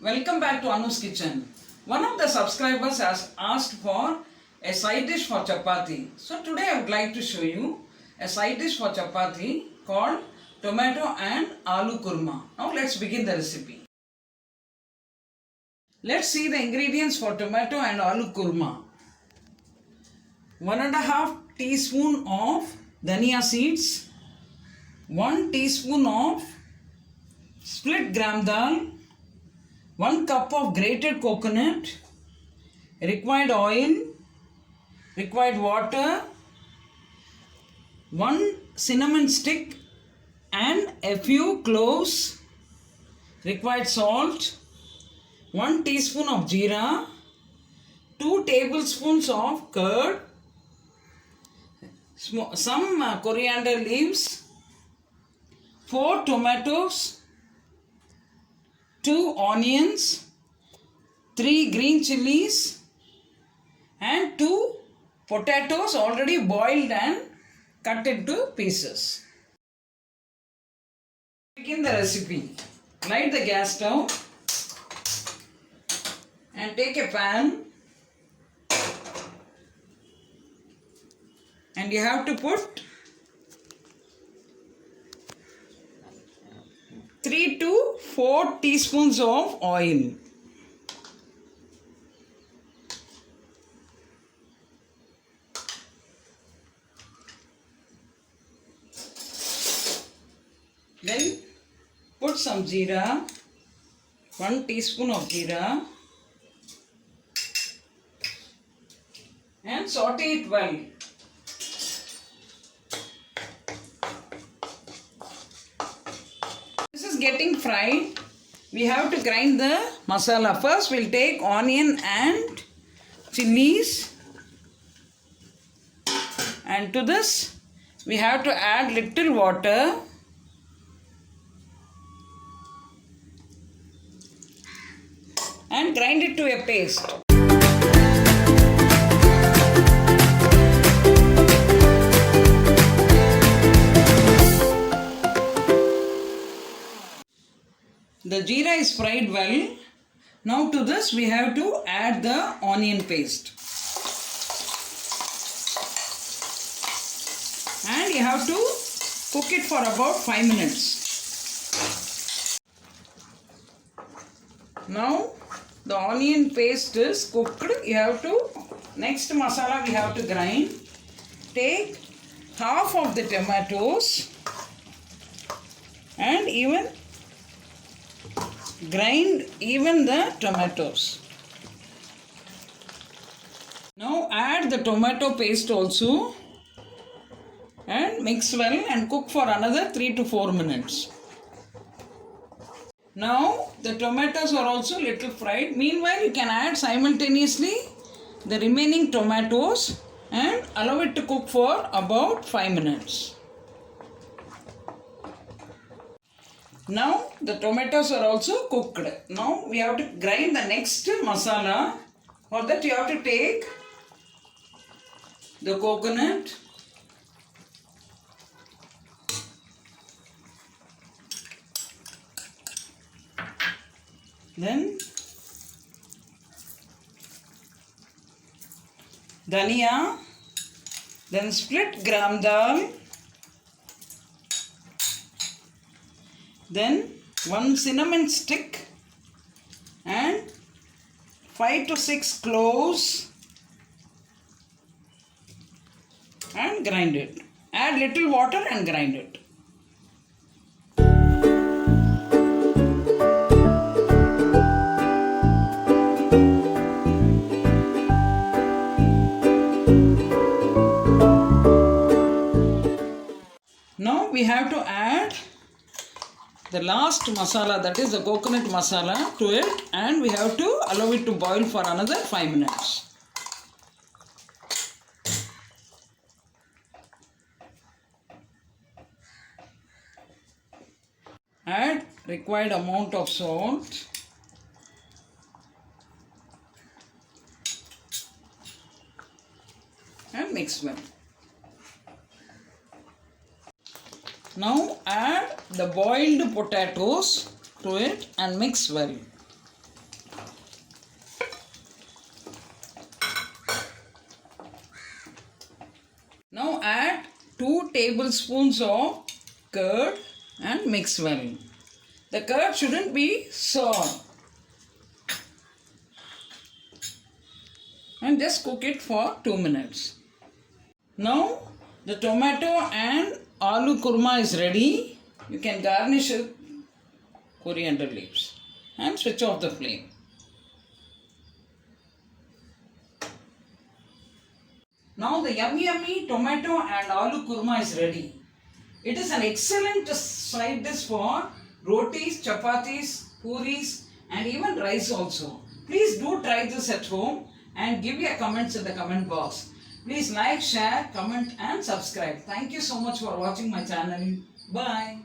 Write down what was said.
Welcome back to Anu's Kitchen. One of the subscribers has asked for a side dish for chapati. So today I would like to show you a side dish for chapati called Tomato and Aloo Kurma. Now let's begin the recipe. Let's see the ingredients for tomato and aloo kurma. 1.5 teaspoon of Dhania seeds, 1 teaspoon of split gram dal, 1 cup of grated coconut, required oil, required water, 1 cinnamon stick and a few cloves, required salt, 1 teaspoon of jeera, 2 tablespoons of curd, some coriander leaves, 4 tomatoes, 2 onions, 3 green chillies and 2 potatoes already boiled and cut into pieces. Begin the recipe. Light the gas stove and take a pan and you have to put 3 to 4 teaspoons of oil. Then put some jeera, 1 teaspoon of jeera and saute it well. This is getting fried. We have to grind the masala. First we'll take onion and chilies, and to this we have to add little water and grind it to a paste. The jeera is fried well. Now to this we have to add the onion paste. And you have to cook it for about 5 minutes. Now the onion paste is cooked. You have to, next masala we have to grind. Take half of the tomatoes and even grind even the tomatoes. Now add the tomato paste also and mix well and cook for another 3 to 4 minutes. Now the tomatoes are also little fried. Meanwhile you can add simultaneously the remaining tomatoes and allow it to cook for about 5 minutes. Now the tomatoes are also cooked. Now we have to grind the next masala. For that you have to take the coconut, then Dhania, then split gram dal, then 1 cinnamon stick and 5 to 6 cloves and grind it. Add little water and grind it. Now we have to add the last masala, that is the coconut masala, to it, and we have to allow it to boil for another 5 minutes. Add required amount of salt and mix well. Now add the boiled potatoes to it and mix well. tablespoons of curd and mix well. The curd shouldn't be sour. And just cook it for 2 minutes. Now the tomato and aloo kurma is ready. You can garnish it with coriander leaves and switch off the flame. Now the yummy tomato and aloo kurma is ready. It is an excellent side dish for rotis, chapatis, puris and even rice also. Please do try this at home and give your comments in the comment box. Please like, share, comment and subscribe. Thank you so much for watching my channel. Bye.